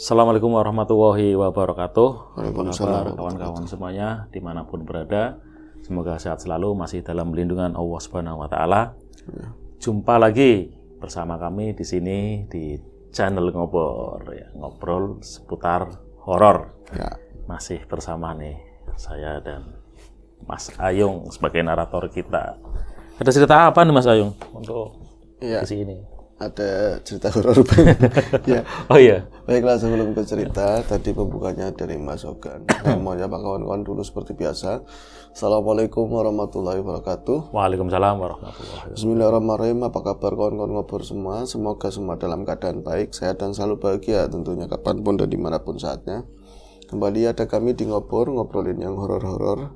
Assalamualaikum warahmatullahi wabarakatuh. Waalaikumsalam. Apa kabar kawan-kawan semuanya dimanapun berada? Semoga sehat selalu, masih dalam lindungan Allah Subhanahu Wa Taala. Jumpa lagi bersama kami di sini di channel Ngobor, ya, ngobrol seputar horor. Ya. Masih bersama nih saya dan Mas Ayung sebagai narator kita. Ada cerita apa nih Mas Ayung untuk Ya. di sini? Ada cerita horor Bang. Ya. Oh iya. Baiklah, sebelum ke cerita, tadi pembukanya dari Mas Ogan. Semuanya Pak kawan-kawan dulu seperti biasa. Assalamualaikum warahmatullahi wabarakatuh. Waalaikumsalam warahmatullahi wabarakatuh. Bismillahirrahmanirrahim. Apa kabar kawan-kawan ngobor semua? Semoga semua dalam keadaan baik, sehat dan selalu bahagia tentunya kapanpun dan dimanapun saatnya. Kembali ada kami di Ngobor, ngobrolin yang horor-horor.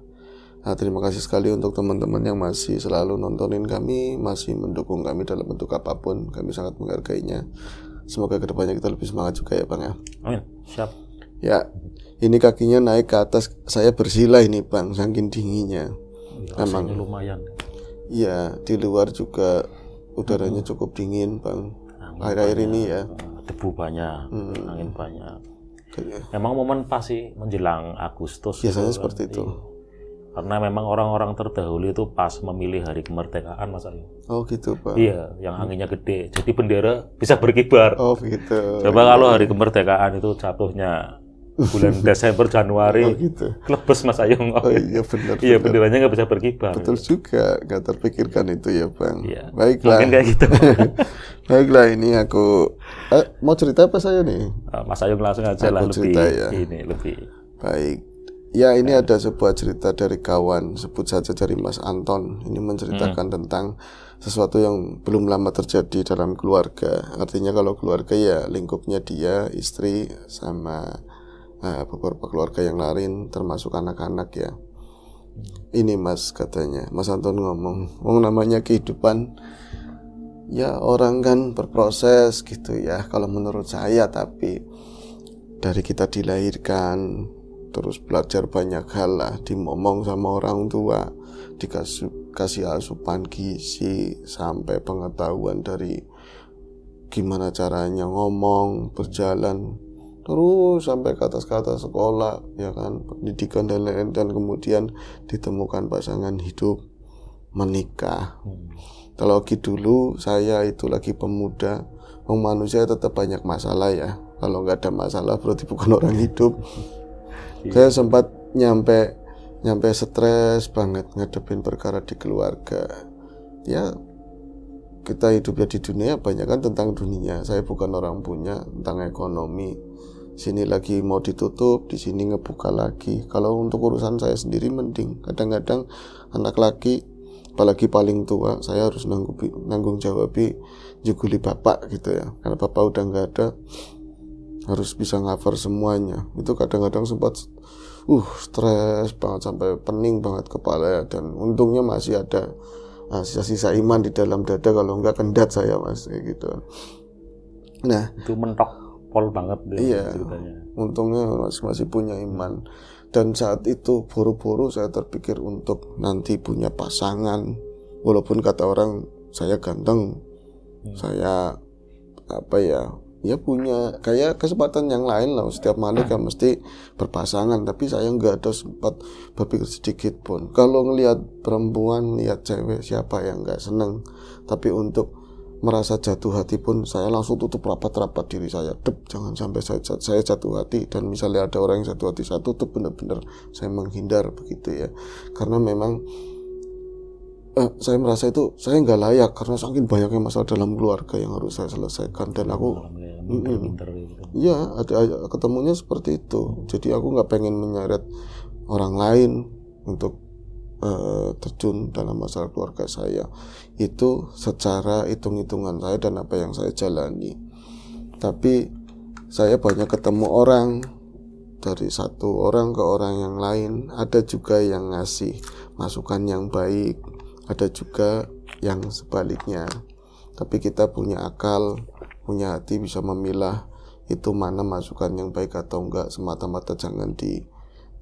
Nah, terima kasih sekali untuk teman-teman yang masih selalu nontonin kami, masih mendukung kami dalam bentuk apapun. Kami sangat menghargainya. Semoga kedepannya kita lebih semangat juga ya Bang ya. Amin. Siap. Ya, ini kakinya naik ke atas. Saya bersila ini Bang, saking dinginnya. Emang lumayan. Iya, di luar juga udaranya cukup dingin Bang. Akhir-akhir ini ya. Debu banyak, angin banyak. Kayaknya. Memang momen pas sih menjelang Agustus. Biasanya gitu, seperti itu. Karena memang orang-orang terdahulu itu pas memilih hari kemerdekaan, Mas Ayu. Oh gitu Bang. Iya, yang anginnya gede. Jadi bendera bisa berkibar. Oh gitu. Coba kalau hari kemerdekaan itu jatuhnya bulan Desember, Januari, Oh gitu. kelebes Mas Ayung. Oh iya benar. Iya, benderanya nggak bisa berkibar. Betul juga, nggak terpikirkan itu ya Bang. Iya. Baiklah. Mungkin kayak gitu. Baiklah, ini aku mau cerita apa saya nih? Mas Ayung langsung aja lah, lebih cerita ya. ini lebih. Baik. Ya, ini ada sebuah cerita dari kawan, sebut saja dari Mas Anton. Ini menceritakan tentang sesuatu yang belum lama terjadi dalam keluarga. Artinya kalau keluarga ya lingkupnya dia, istri, sama beberapa keluarga yang lain, termasuk anak-anak ya. Ini Mas katanya, Mas Anton ngomong, namanya kehidupan, ya orang kan berproses gitu ya. Kalau menurut saya, tapi dari kita dilahirkan, terus belajar banyak hal lah, dimomong sama orang tua, dikasih asupan gizi, sampai pengetahuan dari gimana caranya ngomong, berjalan, terus sampai ke atas sekolah, ya kan, pendidikan dan lain-lain, dan kemudian ditemukan pasangan hidup, menikah. Kalau dulu saya itu lagi pemuda, manusia tetap banyak masalah ya. Kalau nggak ada masalah berarti bukan orang hidup. Saya sempat nyampe stres banget ngadepin perkara di keluarga. Ya, kita hidupnya di dunia banyak kan tentang dunia. Saya bukan orang punya, tentang ekonomi. Sini lagi mau ditutup, di sini ngebuka lagi. Kalau untuk urusan saya sendiri mending. Kadang-kadang anak laki, apalagi paling tua, saya harus nanggung jawab juguli bapak gitu ya. Karena bapak udah nggak ada, harus bisa cover semuanya. Itu kadang-kadang sempat stres banget sampai pening banget kepala, dan untungnya masih ada sisa-sisa iman di dalam dada. Kalau enggak kendat saya Mas kayak gitu. Nah, Itu mentok pol banget iya, ceritanya. untungnya masih punya iman. Dan saat itu buru-buru saya terpikir untuk nanti punya pasangan. Walaupun kata orang saya ganteng, saya ya punya kayak kesempatan yang lain lah. Setiap malam kan mesti berpasangan, tapi saya nggak ada sempat berpikir sedikit pun. Kalau ngelihat perempuan, lihat cewek, siapa yang nggak seneng. Tapi untuk merasa jatuh hati pun saya langsung tutup rapat-rapat diri saya. Jangan sampai saya jatuh hati. Dan misalnya ada orang yang jatuh hati, saya tutup benar-benar, saya menghindar begitu ya. Karena memang saya merasa itu saya nggak layak, karena saking banyaknya masalah dalam keluarga yang harus saya selesaikan. Dan aku iya, ada ketemunya seperti itu. Jadi aku nggak pengen menyeret orang lain untuk terjun dalam masalah keluarga saya. Itu secara hitung-hitungan saya dan apa yang saya jalani. Tapi saya banyak ketemu orang, dari satu orang ke orang yang lain. Ada juga yang ngasih masukan yang baik, ada juga yang sebaliknya. Tapi kita punya akal, punya hati, bisa memilah itu mana masukan yang baik atau enggak. Semata-mata jangan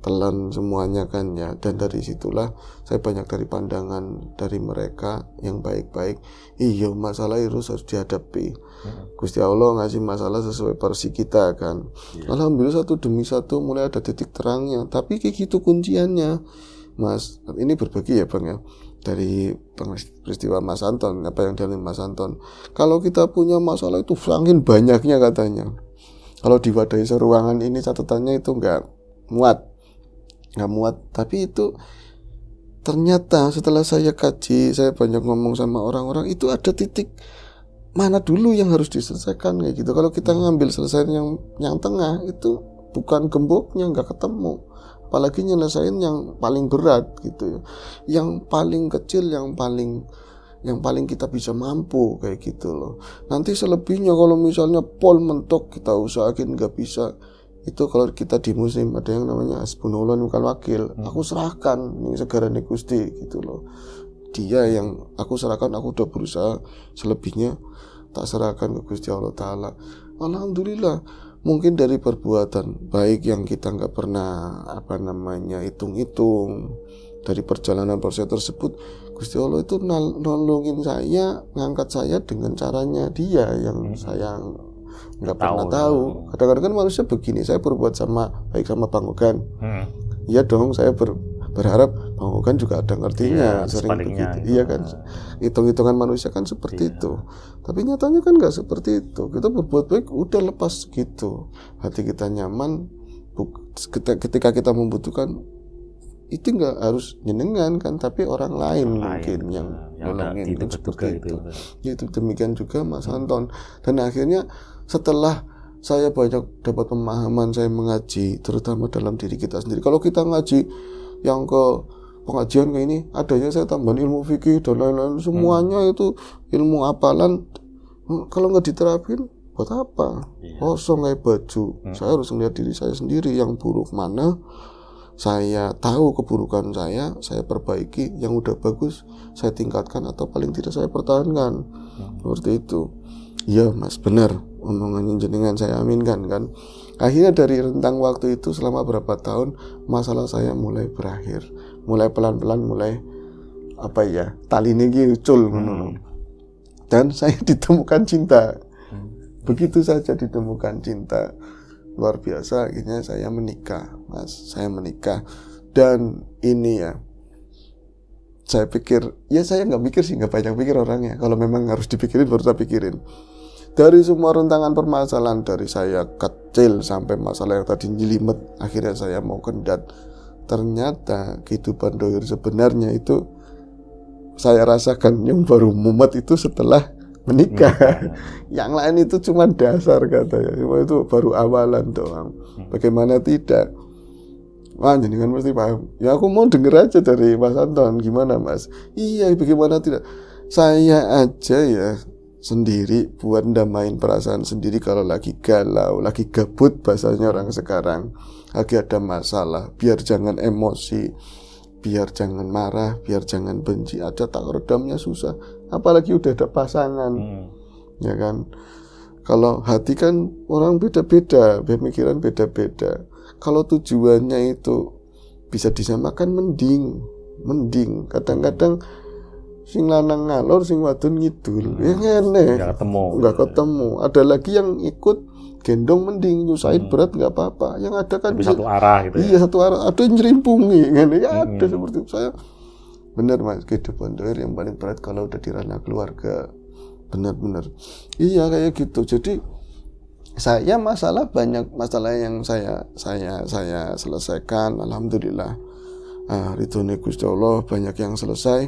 telan semuanya kan ya. Dan dari situlah saya banyak dari pandangan dari mereka yang baik-baik. Iya, masalah itu harus dihadapi. Gusti Allah ngasih masalah sesuai porsi kita kan. Alhamdulillah satu demi satu mulai ada titik terangnya. Tapi kayak gitu kunciannya, Mas. Ini berbagi ya Bang ya, dari peristiwa Mas Anton, apa yang dialami Mas Anton. Kalau kita punya masalah itu saking banyaknya katanya, kalau diwadahi seruangan ini catatannya itu nggak muat. Tapi itu ternyata setelah saya kaji, saya banyak ngomong sama orang-orang, itu ada titik mana dulu yang harus diselesaikan kayak gitu. Kalau kita ngambil selesai yang tengah, itu bukan gemboknya, nggak ketemu. Apalagi nyelesain yang paling berat gitu ya, yang paling kecil, yang paling kita bisa mampu kayak gitu loh. Nanti selebihnya kalau misalnya pol mentok kita usahain nggak bisa, itu kalau kita di muslim ada yang namanya hasbunallah wa ni'mal wakil. Aku serahkan ini segarane Gusti gitu loh. Dia yang aku serahkan, aku udah berusaha, selebihnya tak serahkan ke Gusti Allah Ta'ala. Alhamdulillah, mungkin dari perbuatan baik yang kita nggak pernah hitung-hitung, dari perjalanan proses tersebut, Gusti Allah itu nolongin saya, ngangkat saya dengan caranya Dia yang saya nggak pernah tahu. Kadang-kadang kan manusia begini, saya berbuat baik sama Bang Ogan, iya dong, saya berharap Bang Ogan juga ada ngertinya, sering begitu, iya kan, hitung-hitungan manusia kan seperti itu. Tapi nyatanya kan nggak seperti itu. Kita berbuat baik udah lepas gitu, hati kita nyaman. Ketika kita membutuhkan, itu nggak harus jenengan kan, tapi orang lain mungkin yang nolongin kan, seperti itu. Itu demikian juga Mas Anton. Dan akhirnya setelah saya banyak dapat pemahaman, saya mengaji, terutama dalam diri kita sendiri. Kalau kita ngaji yang ke pengajian kayak ini, adanya saya tambahin ilmu fikih dan lain-lain, semuanya itu ilmu hafalan. Kalau nggak diterapin, buat apa? Kosong kayak baju. Saya harus melihat diri saya sendiri, yang buruk mana, saya tahu keburukan saya perbaiki, yang udah bagus saya tingkatkan atau paling tidak saya pertahankan. Seperti itu. Iya Mas, benar omongan jenengan, saya aminkan kan. Akhirnya dari rentang waktu itu selama berapa tahun, masalah saya mulai berakhir, mulai pelan-pelan, mulai tali ini ucul, dan saya ditemukan cinta. Begitu saja ditemukan cinta, luar biasa. Akhirnya saya menikah, Mas. Saya menikah, dan ini ya, saya pikir, ya saya nggak mikir sih, nggak banyak pikir orangnya. Kalau memang harus dipikirin baru saya pikirin. Dari semua rentangan permasalahan, dari saya kecil sampai masalah yang tadi nyelimet, akhirnya saya mau kendat. Ternyata kehidupan dohir sebenarnya itu saya rasakan yang baru mumet itu setelah menikah. Yang lain itu cuma dasar katanya, cuma itu baru awalan doang. Bagaimana tidak? Wah, jenengan mesti paham. Ya aku mau denger aja dari Mas Anton, gimana Mas? Iya, bagaimana tidak? Saya aja ya sendiri buat ndamain perasaan sendiri kalau lagi galau, lagi gabut bahasanya orang sekarang, lagi ada masalah, biar jangan emosi, biar jangan marah, biar jangan benci, ada tak redamnya susah, apalagi udah ada pasangan. Ya kan, kalau hati kan orang beda-beda, pemikiran beda-beda. Kalau tujuannya itu bisa disamakan, mending. Kadang-kadang sing lanang ngalor, sing wadon ngidul, ya ngene, nggak ketemu. Ada lagi yang ikut gendong, mending nyusahin berat nggak apa-apa. Yang ada kan satu arah gitu. Iya, satu arah. Ada yang nyerimpungi, ngene ya ada seperti itu. Saya benar Mas, kehidupan dohir yang paling berat kalau udah di ranah keluarga. Benar-benar. Iya kayak gitu. Jadi saya banyak masalah yang saya selesaikan. Alhamdulillah. Ridhone Gusti Allah banyak yang selesai.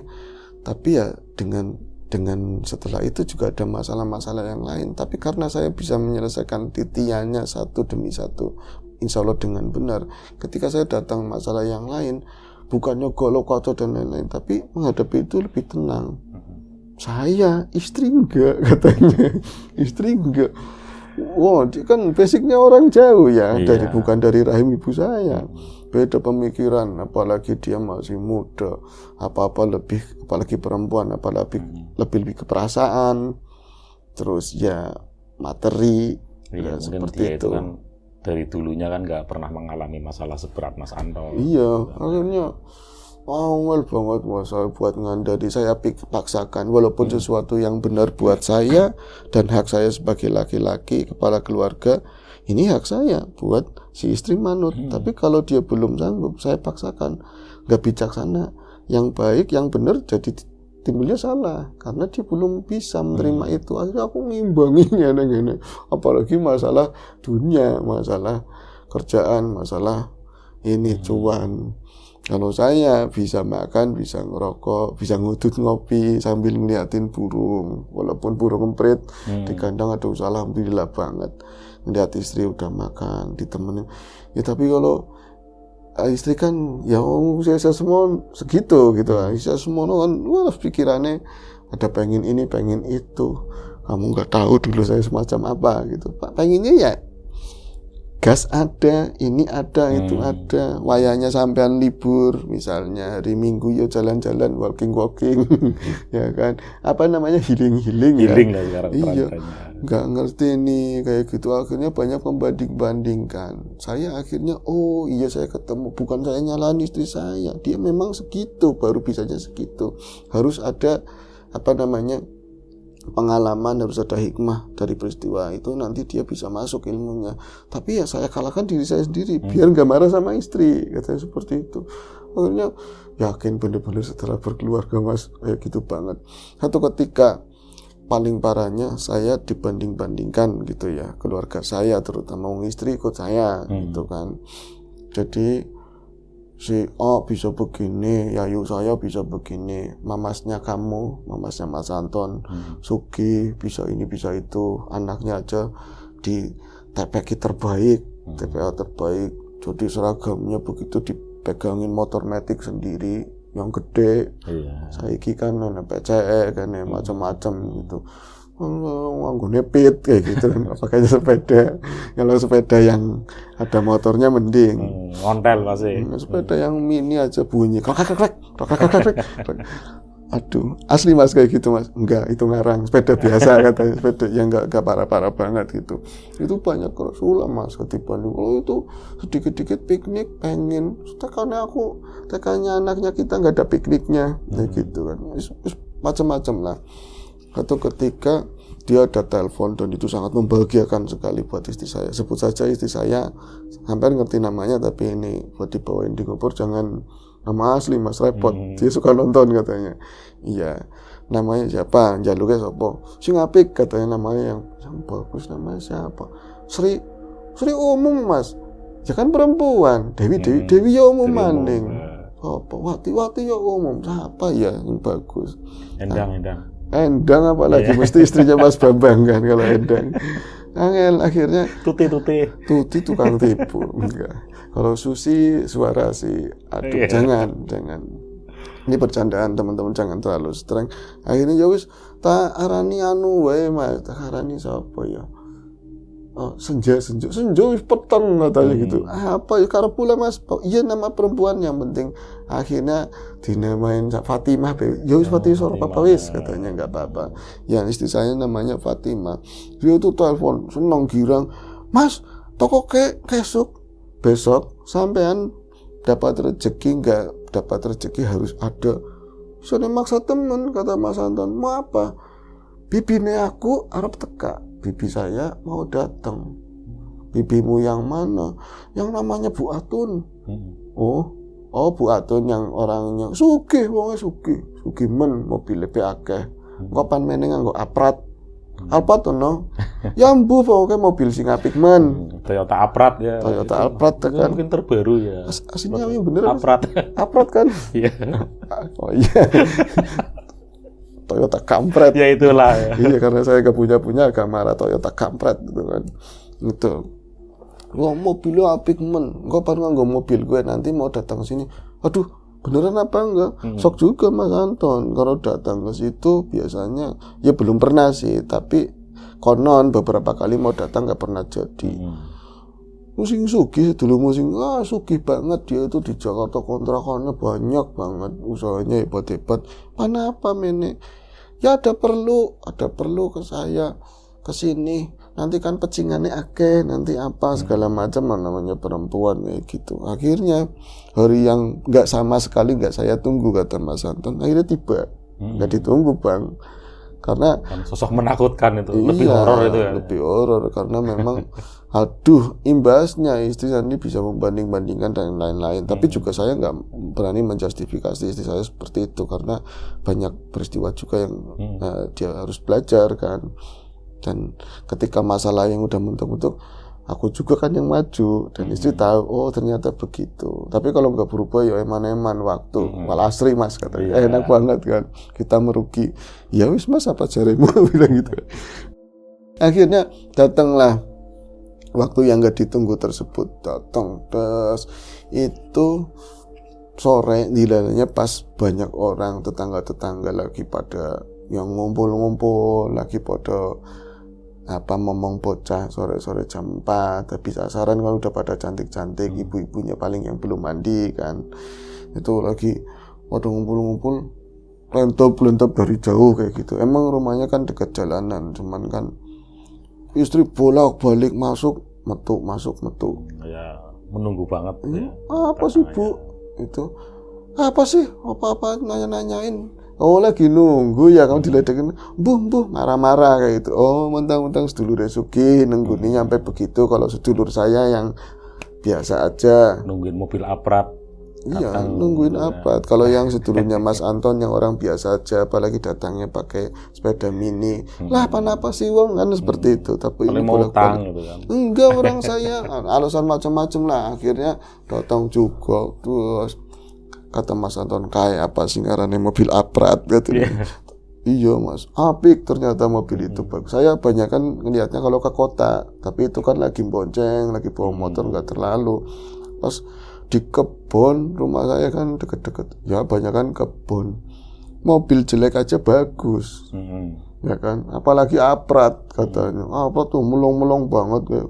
Tapi ya dengan setelah itu juga ada masalah-masalah yang lain. Tapi karena saya bisa menyelesaikan titiannya satu demi satu, insya Allah dengan benar. Ketika saya datang masalah yang lain, bukannya golok kacau dan lain-lain, tapi menghadapi itu lebih tenang. Saya, istri enggak katanya. Istri enggak. Wow, dia kan basicnya orang jauh ya, bukan dari rahim ibu saya. Beda pemikiran, apalagi dia masih muda, apalagi perempuan, lebih ke perasaan, terus ya materi, ya seperti itu. Kan dari dulunya kan nggak pernah mengalami masalah seberat Mas Anton. Iya, akhirnya awal banget saya buat ngandani, saya paksakan walaupun sesuatu yang benar buat saya dan hak saya sebagai laki-laki kepala keluarga, ini hak saya buat si istri manut. Tapi kalau dia belum sanggup, saya paksakan. Nggak bijaksana. Yang baik, yang benar jadi timbulnya salah karena dia belum bisa menerima itu. Akhirnya aku ngimbanginya gini. Apalagi masalah dunia, masalah kerjaan, masalah ini cuan. Kalau saya bisa makan, bisa ngerokok, bisa ngudut ngopi sambil ngeliatin burung. Walaupun burung emprit di kandang ada usaha, alhamdulillah banget. Ngeliat istri udah makan, ditemenin. Ya tapi kalau istri kan ya saya semua segitu gitu. Saya semua kan wah pikirannya ada pengen ini, pengen itu. Kamu nggak tahu dulu saya semacam apa gitu. Pak pengennya ya gas ada, ini ada, itu ada. Wayahnya sampean libur, misalnya hari Minggu yo jalan-jalan, walking, ya kan? Apa namanya healing Healing ya? lah sekarang. Iya, nggak ngerti nih kayak gitu. Akhirnya banyak membanding-bandingkan. Saya akhirnya, oh iya saya ketemu. Bukan saya nyalahin istri saya, dia memang segitu, baru bisanya segitu. Harus ada apa namanya? Pengalaman, harus ada hikmah dari peristiwa itu, nanti dia bisa masuk ilmunya. Tapi ya saya kalahkan diri saya sendiri biar nggak marah sama istri, katanya seperti itu. Akhirnya yakin bener-bener setelah berkeluarga Mas kayak gitu banget. Satu ketika paling parahnya saya dibanding-bandingkan gitu ya, keluarga saya terutama istri ikut saya gitu kan. Jadi si bisa begini, Yayu saya bisa begini, mamasnya mamasnya Mas Anton, Sugi bisa ini bisa itu, anaknya aja di TPK terbaik, TPA terbaik, jadi seragamnya begitu dipegangin motor metik sendiri yang gede, saiki kan PCE kan macam-macam gitu. Nganggo nepit kayak gitu kan, pakainya sepeda. Kalau sepeda yang ada motornya mending ngontel pasti. Sepeda yang mini aja bunyi krek. Aduh, asli Mas kayak gitu Mas. Enggak, itu ngarang, sepeda biasa katanya, sepeda yang enggak parah-parah banget gitu. Itu banyak kesulitan Mas ketimbang kalau itu sedikit-sedikit piknik pengen. Tekannya anaknya kita enggak ada pikniknya kayak gitu kan. Macam-macam lah. Satu ketika dia ada telepon dan itu sangat membahagiakan sekali buat istri saya. Sebut saja istri saya, sampai ngerti namanya, tapi ini buat dibawain di ngopor jangan nama asli Mas, repot. Dia suka nonton katanya. Iya, namanya siapa? Jaluknya sopo? Sing apik katanya, namanya yang bagus, namanya siapa? Sri umum Mas. Ya kan perempuan. Dewi ya umum maning. Apa? Wati ya umum. Siapa ya yang bagus? Endang apalagi mesti istrinya Mas Bambang kan kalau Endang. Angel akhirnya Tuti tukang tipu. Enggak. Kalau Susi suara si aduh jangan. Ini bercandaan teman-teman, jangan terlalu streng. Akhirnya ya wis tak arani anu wae Mas, tak arani sapa ya? Oh, senja wis peteng katanya gitu. Apa ya karep pula Mas? Iya nama perempuan yang penting. Akhirnya dinamain Fatimah. Ya wis Fatimah soro papa wis katanya enggak apa-apa. Yang istri saya namanya Fatimah. Dia tuh telepon seneng girang. Mas, toko besok sampean dapat rezeki enggak dapat rezeki harus ada. Soalnya maksa temen kata Mas Anton. Mau apa? Bibine aku arep teka. Bibi saya mau datang. Bibimu yang mana? Yang namanya Bu Atun. Oh Bu Atun yang orangnya sugih, wongnya sugih men, mobil lebih akeh. Engko pan meneng nganggo Aprat. Alphard no. Ya mbuh pokoke mobil sing apik men. Toyota Aprat ya. Toyota Aprat kan mungkin terbaru ya. Aslinya yang bener Aprat kan? Iya. Oh iya. Toyota kampret. Ya itulah ya. Iya karena saya gak punya agak marah Toyota kampret gitu kan. Gitu. Wah mobilnya apik men. Engko par nganggo mobil gue nanti mau datang sini. Aduh, beneran apa enggak? Sok juga Mas Anton. Kalau datang ke situ biasanya ya belum pernah sih, tapi konon beberapa kali mau datang gak pernah jadi. Musim sugih dulu sugih banget dia itu di Jakarta, kontrakannya banyak banget, usahanya hebat-hebat. Mana apa mene? Ya ada perlu ke saya ke sini nanti kan pecingannya akeh, nanti apa segala macam, namanya perempuan kayak gitu. Akhirnya hari yang nggak sama sekali nggak saya tunggu, kata Mas Anton, akhirnya tiba. Nggak ditunggu Bang, karena sosok menakutkan itu, lebih iya, horor itu ya. lebih horor karena memang aduh, imbasnya istri saya ini bisa membanding-bandingkan dan lain-lain. Tapi juga saya nggak berani menjustifikasi istri saya seperti itu karena banyak peristiwa juga yang dia harus belajar kan. Dan ketika masalah yang udah mentok-mentok, aku juga kan yang maju dan istri tahu, oh ternyata begitu. Tapi kalau nggak berubah ya eman-eman waktu walasri Mas katanya, enak banget kan, kita merugi. Ya wis Mas, apa jaremu bilang gitu. Akhirnya datanglah waktu yang nggak ditunggu tersebut, datang terus itu sore, nilainya pas banyak orang tetangga-tetangga lagi pada yang ngumpul-ngumpul lagi pada ngomong bocah sore-sore jam 4 habis asaran kan udah pada cantik-cantik, ibu-ibunya paling yang belum mandi kan, itu lagi pada ngumpul-ngumpul lentop dari jauh kayak gitu. Emang rumahnya kan dekat jalanan, cuman kan istri bolak-balik masuk metu. Ya, menunggu banget. Apa sih Bu? Itu apa sih? Apa nanya-nanyain? Oh lagi nunggu ya, kamu diledekin, buh marah-marah kayak gitu. Oh mentang-mentang sedulur Sugi nunggu nih sampai begitu. Kalau sedulur saya yang biasa aja nungguin mobil aprat. Iya, nungguin apa? Kalau yang sedulurnya Mas Anton yang orang biasa aja, apalagi datangnya pakai sepeda mini, lah apa sih wong kan seperti itu. Tapi ini bolak-balik gitu kan. Enggak, orang saya alasan macam-macam lah. Akhirnya datang juga terus kata Mas Anton, kayak apa sih ngarannya mobil aprat gitu. Iya Mas, apik ternyata mobil itu bagus. Saya banyak kan ngelihatnya kalau ke kota, tapi itu kan lagi bonceng, lagi bawa motor nggak terlalu. Pas di kebun rumah saya kan deket-deket, ya banyak kan kebun, mobil jelek aja bagus, ya kan, apalagi aprat katanya, apa tuh melong-melong banget kayak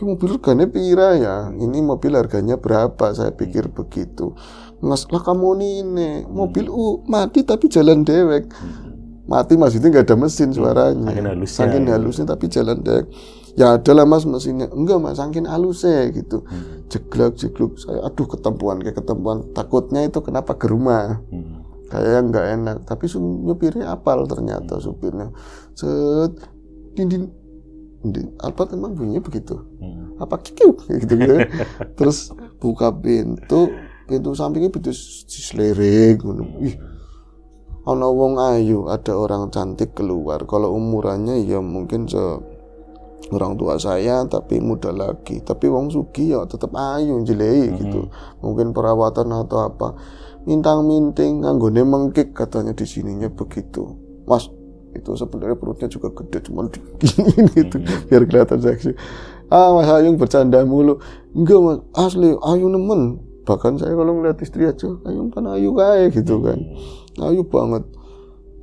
mobil harganya pira ya, ini mobil harganya berapa, saya pikir begitu. Mas lah kamu ini mobil mati tapi jalan dewek, mati maksudnya nggak ada mesin suaranya, saking halusnya tapi jalan dewek. Ya adalah Mas mesinnya, enggak Mas, saking halusnya gitu, jeglak, saya aduh ketempuan, takutnya itu kenapa ke rumah, kayak nggak enak. Tapi nyupirnya apal ternyata, supirnya din apa teman bunyinya begitu, apa kikiu gitu. Terus buka pintu sampingnya pintu diselirik, ana wong ayu, ada orang cantik keluar. Kalau umurannya ya mungkin orang tua saya tapi muda lagi, tapi wong sugi ya tetap ayu jelei gitu. Mungkin perawatan atau apa, mintang-minting nganggone mengkik katanya di sininya begitu. Mas, itu sebenarnya perutnya juga gede, cuma gini gitu biar kelihatan seksi. Mas Ayung bercanda mulu. Enggak Mas, asli ayu nemen. Bahkan saya kalau ngeliat istri aja, Ayung kan ayu kayak gitu kan, ayu banget.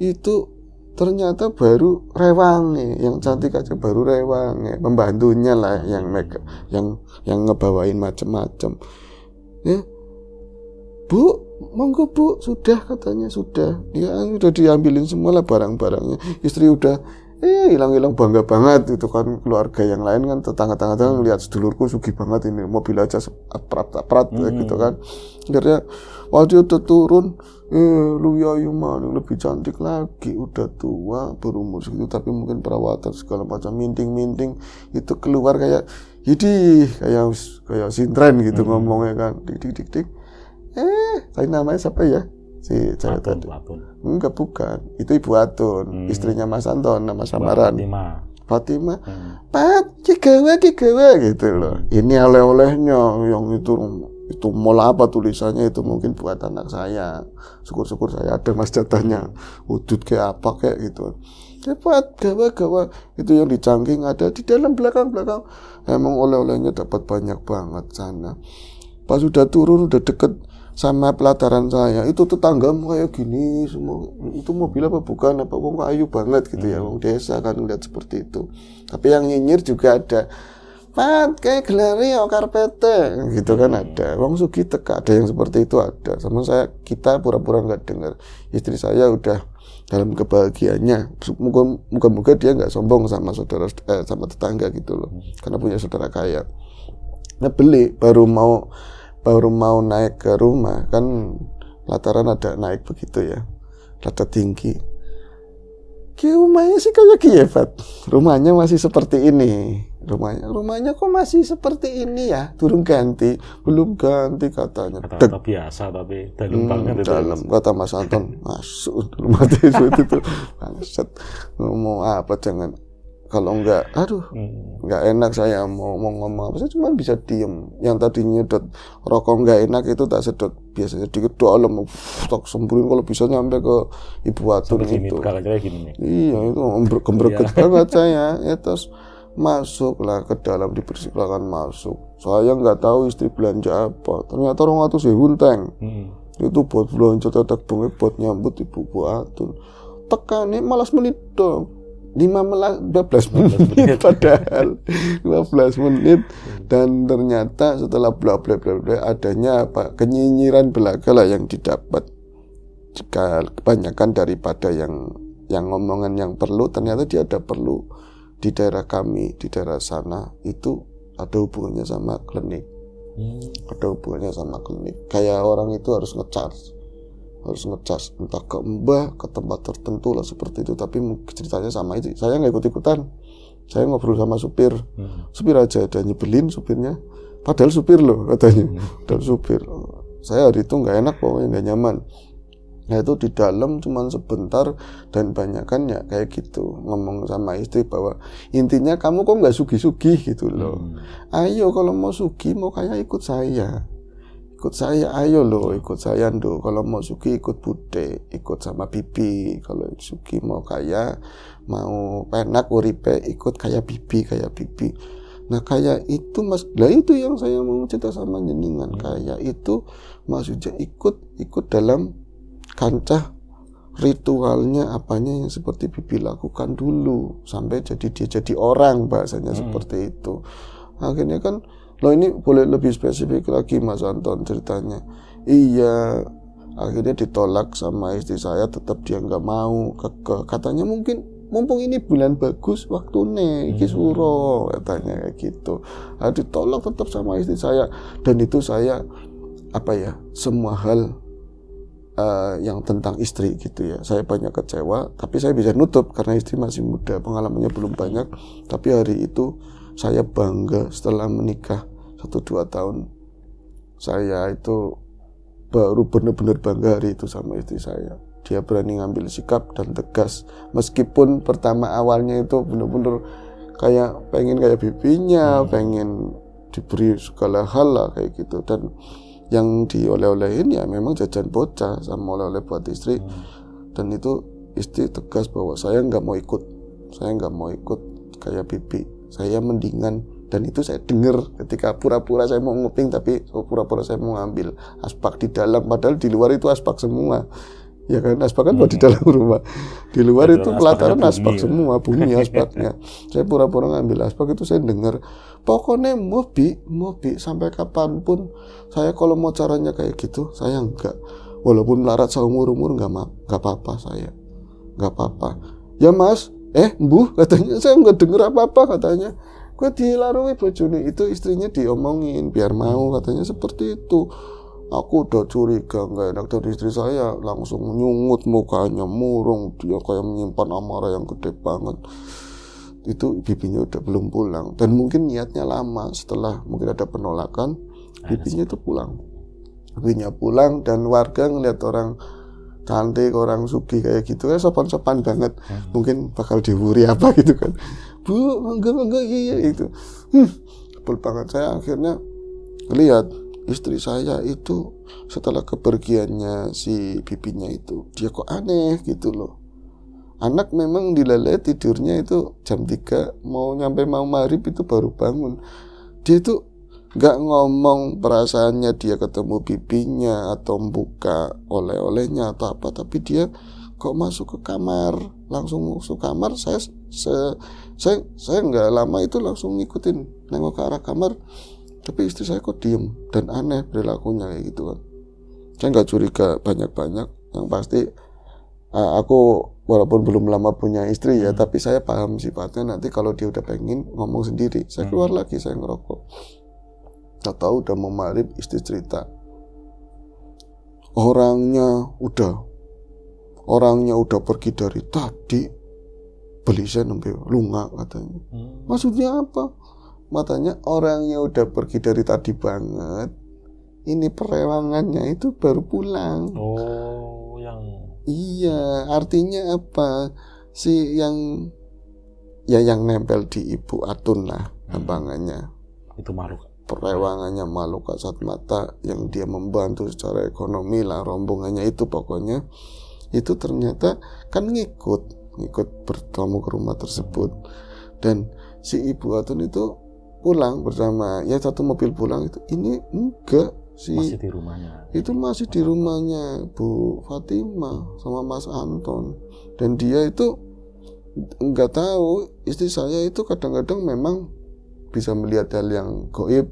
Itu ternyata baru rewange, yang cantik aja baru rewange, pembantunya lah yang ngebawain macem-macem. Ya, Bu, monggo Bu, sudah katanya sudah. Ya udah diambilin semua lah barang-barangnya. Istri udah hilang-hilang bangga banget itu kan, keluarga yang lain kan tetangga-tetangga ngelihat sedulurku sugih banget ini, mobil aja aprat gitu kan. Akhirnya waktu itu turun, lu ayu maning lebih cantik lagi, udah tua berumur segitu tapi mungkin perawatan segala macam minting itu keluar kayak kayak sintren gitu ngomongnya kan, dik. Tadi namanya siapa ya? Si cewek tadi. Enggak, bukan. Itu Ibu Atun, istrinya Mas Anton, nama samaran. Fatimah. Pat, kigawa gitu loh. Ini oleh-olehnya yang itu mola apa tulisannya, itu mungkin buat anak saya. Syukur-syukur saya ada Mas jatahnya. Udut kayak apa kayak gitu. Cepat gawa itu yang dicangking ada di dalam belakang. Emang oleh-olehnya dapat banyak banget sana. Pas udah turun udah deket sama pelataran saya, itu tetanggamu kayak gini semua, itu mobil apa bukan, apa wong ayu banget gitu ya, wong desa kan lihat seperti itu. Tapi yang nyinyir juga ada, Pat kayak gelari ya karpete gitu kan, ada wong sugi teka, ada yang seperti itu ada. Sama kita pura-pura nggak dengar, istri saya udah dalam kebahagiaannya. Moga-moga dia nggak sombong sama saudara sama tetangga gitu loh, karena punya saudara kaya. Nah beli baru mau naik ke rumah kan, lataran ada naik begitu ya, rada tinggi. Rumahnya sih kayak Kievat, rumahnya masih seperti ini. Rumahnya kok masih seperti ini ya, belum ganti katanya. Kata biasa tapi dalam banget itu. Dalam kata Mas Anton, masuk rumah itu bangsat. Ngomong apa jangan, kalau enggak, enggak enak saya mau ngomong apa, saya cuma bisa diem. Yang tadi nyedot rokok enggak enak itu tak sedot biasanya dikit dalam, tak sembuhin kalau bisa nyampe ke Ibu Atun itu. Gini. Iya itu gembreget banget saya. Ya, terus masuklah ke dalam, dipersilakan masuk. Saya nggak tahu istri belanja apa, ternyata 200.000 teng. Itu buat belanja tetek bengi buat nyambut Ibu Atun. Tekane malas menit dong, 15 menit padahal 15 menit. Dan ternyata setelah bla bla bla bla adanya apa, kenyinyiran belaga lah yang didapat. Jika kebanyakan daripada yang ngomongan yang perlu, ternyata dia ada perlu. Di daerah kami, di daerah sana itu ada hubungannya sama klinik. Ada hubungannya sama klinik. Kayak orang itu harus ngecas entah ke mbah, ke tempat tertentu lah seperti itu. Tapi ceritanya sama itu. Saya nggak ikut-ikutan. Saya ngobrol sama supir. Supir aja ada nyebelin supirnya. Padahal supir loh katanya. Padahal supir. Saya hari itu nggak enak pokoknya, nggak nyaman. Nah itu di dalam cuman sebentar dan banyakan ya kayak gitu, ngomong sama istri bahwa intinya kamu kok nggak sugih-sugih gitu loh. Ayo kalau mau sugih, mau kaya ikut saya, ayo loh ikut saya ndo. Kalau mau sugih ikut bude, ikut sama bibi. Kalau sugih mau kaya, mau penak uripe, ikut kayak bibi. Nah kayak itu mas, lah itu yang saya mau cerita sama jenengan. Kayak itu maksudnya ikut dalam kancah ritualnya apanya yang seperti bibi lakukan dulu sampai dia jadi orang, bahasanya seperti itu. Akhirnya kan loh, ini boleh lebih spesifik lagi Mas Anton ceritanya. Iya, akhirnya ditolak sama istri saya, tetap dia nggak mau katanya mumpung ini bulan bagus waktunya iki suro katanya kayak gitu. Ditolak tetap sama istri saya. Dan itu saya semua hal yang tentang istri gitu ya, saya banyak kecewa, tapi saya bisa nutup karena istri masih muda, pengalamannya belum banyak. Tapi hari itu saya bangga setelah menikah 1-2 tahun. Saya itu baru benar-benar bangga hari itu sama istri saya. Dia berani ngambil sikap dan tegas, meskipun pertama awalnya itu benar-benar kayak pengen kayak bibinya, pengen diberi segala hal lah kayak gitu. Dan yang dioleh-olehin ya memang jajan bocah sama oleh-oleh buat istri. Dan itu istri tegas bahwa saya nggak mau ikut kayak bibi, saya mendingan. Dan itu saya dengar ketika pura-pura saya mau nguping, tapi pura-pura saya mau ngambil aspak di dalam, padahal di luar itu aspak semua. Ya kan, aspak kan buat di dalam rumah, di luar itu pelataran aspak semua, bumi aspaknya. Saya pura-pura ngambil aspak, itu saya dengar pokoknya mau bi sampai kapanpun saya kalau mau caranya kayak gitu saya enggak, walaupun melarat seumur-umur nggak apa-apa, saya nggak apa-apa ya mas. Mbuh katanya, saya nggak dengar apa-apa katanya. Gue dilarui bojone, itu istrinya diomongin biar mau katanya seperti itu. Aku udah curiga nggak enak dari istri saya, langsung nyungut mukanya, murung, dia kayak menyimpan amarah yang gede banget. Itu bibinya udah belum pulang, dan mungkin niatnya lama. Setelah mungkin ada penolakan, bibinya itu pulang. Bibinya pulang dan warga ngeliat orang cantik, orang sugih kayak gitu, sopan-sopan banget. Mungkin bakal diwuri apa gitu kan. Bu, enggak iya itu. Betul banget. Saya akhirnya lihat istri saya itu setelah kepergiannya si bibinya itu, dia kok aneh gitu loh. Anak memang dileleh tidurnya itu jam 3, mau maghrib itu baru bangun. Dia itu gak ngomong perasaannya dia ketemu bibinya atau buka oleh-olehnya atau apa, tapi dia kok masuk ke kamar, langsung masuk kamar. Saya nggak lama itu langsung ngikutin, nengok ke arah kamar, tapi istri saya kok diem dan aneh perilakunya kayak gitu kan. Saya nggak curiga banyak-banyak, yang pasti aku walaupun belum lama punya istri ya, tapi saya paham sifatnya. Nanti kalau dia udah pengen ngomong sendiri, saya keluar lagi, saya ngerokok. Nggak tahu udah mau maghrib, istri cerita, orangnya udah pergi dari tadi, beli saya nembe lunga katanya. Maksudnya apa? Matanya orangnya udah pergi dari tadi banget, ini perewangannya itu baru pulang. Oh, yang iya, artinya apa? Yang nempel di Ibu Atun lah, gampangannya. itu makhluk. Perewangannya makhluk kasat mata yang dia membantu secara ekonomi lah, rombongannya itu pokoknya. Itu ternyata kan ngikut bertamu ke rumah tersebut. Dan si Ibu Atun itu pulang bersama, ya satu mobil pulang itu. Ini enggak sih, Masih di rumahnya. itu masih di rumahnya Bu Fatimah sama Mas Anton. Dan dia itu enggak tahu, istri saya itu kadang-kadang memang bisa melihat hal yang gaib,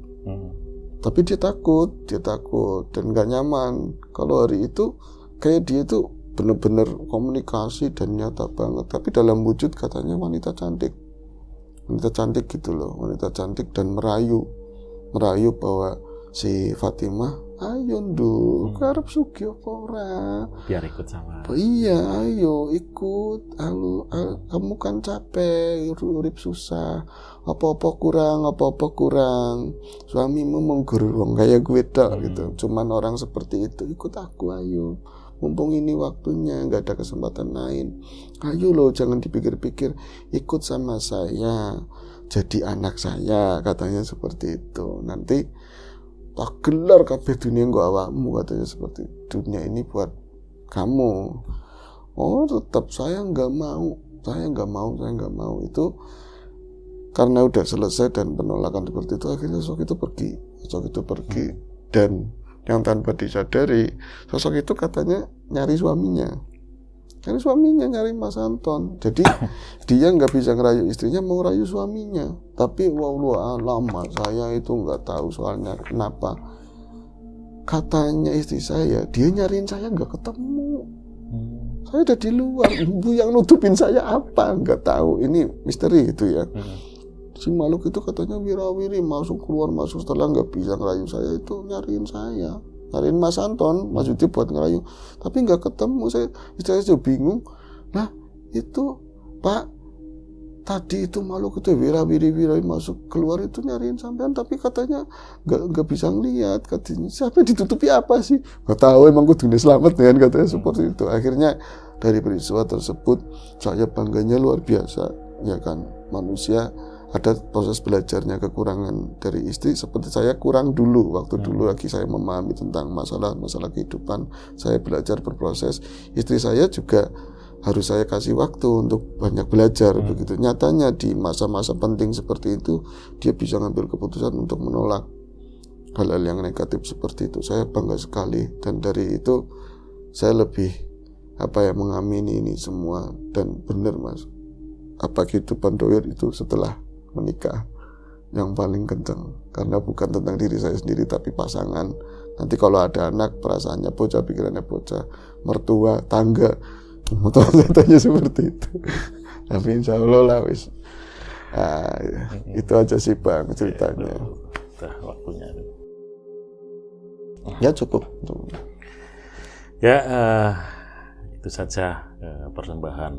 tapi dia takut dan enggak nyaman. Kalau hari itu kayak dia itu benar-benar komunikasi dan nyata banget, tapi dalam wujud katanya wanita cantik gitu loh, wanita cantik, dan merayu bahwa si Fatimah, ayo ndu karep sugih apa ora, Biar ikut sama. iya ayo ikut, kamu kan capek urip susah, apa-apa kurang, suamimu menggurur wong kayak gue tok gitu, cuman orang seperti itu, ikut aku ayo, mumpung ini waktunya, nggak ada kesempatan lain, ayo loh, jangan dipikir-pikir, ikut sama saya, jadi anak saya, katanya seperti itu. Nanti tak gelar kabeh dunia nggo awakmu, katanya seperti itu. Dunia ini buat kamu. Oh, tetap saya nggak mau. Itu karena udah selesai dan penolakan seperti itu, akhirnya sosok itu pergi. Dan yang tanpa disadari, sosok itu katanya nyari suaminya, nyari Mas Anton. Jadi dia nggak bisa ngerayu istrinya, mau ngerayu suaminya. Tapi lama saya itu nggak tahu soalnya kenapa. Katanya istri saya, dia nyariin saya nggak ketemu. Saya udah di luar, ibu yang nutupin saya apa nggak tahu. Ini misteri gitu ya. Si makhluk itu katanya wirawiri, masuk keluar setelah nggak bisa ngerayu saya, itu nyariin Mas Anton, maksudnya buat ngerayu, tapi nggak ketemu. Istri saya bingung. Nah itu Pak, tadi itu makhluk itu wirawiri masuk keluar itu nyariin sampean, tapi katanya nggak bisa ngelihat, katanya siapa ditutupi apa sih, nggak tahu, emang kudu selamat kan, katanya seperti itu. Akhirnya dari peristiwa tersebut saya bangganya luar biasa, ya kan, manusia ada proses belajarnya. Kekurangan dari istri seperti saya kurang dulu, waktu dulu lagi saya memahami tentang masalah kehidupan, saya belajar berproses. Istri saya juga harus saya kasih waktu untuk banyak belajar. Begitu nyatanya di masa-masa penting seperti itu, dia bisa ngambil keputusan untuk menolak hal-hal yang negatif seperti itu. Saya bangga sekali, dan dari itu saya lebih mengamini ini semua. Dan benar Mas, kehidupan dohir itu setelah menikah yang paling kencang, karena bukan tentang diri saya sendiri tapi pasangan. Nanti kalau ada anak, perasaannya bocah, pikirannya bocah, mertua, tangga, motor-motornya seperti itu. Tapi insya Allah lah wis. Itu aja sih Bang ceritanya. Udah waktunya. Ya cukup. Ya itu saja persembahan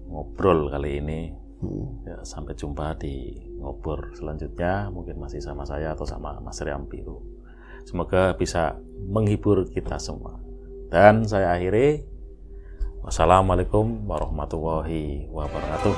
ngobrol kali ini. Ya, sampai jumpa di ngobrol selanjutnya, mungkin masih sama saya atau sama Mas Riam Biru. Semoga bisa menghibur kita semua. Dan saya akhiri, wassalamualaikum warahmatullahi wabarakatuh.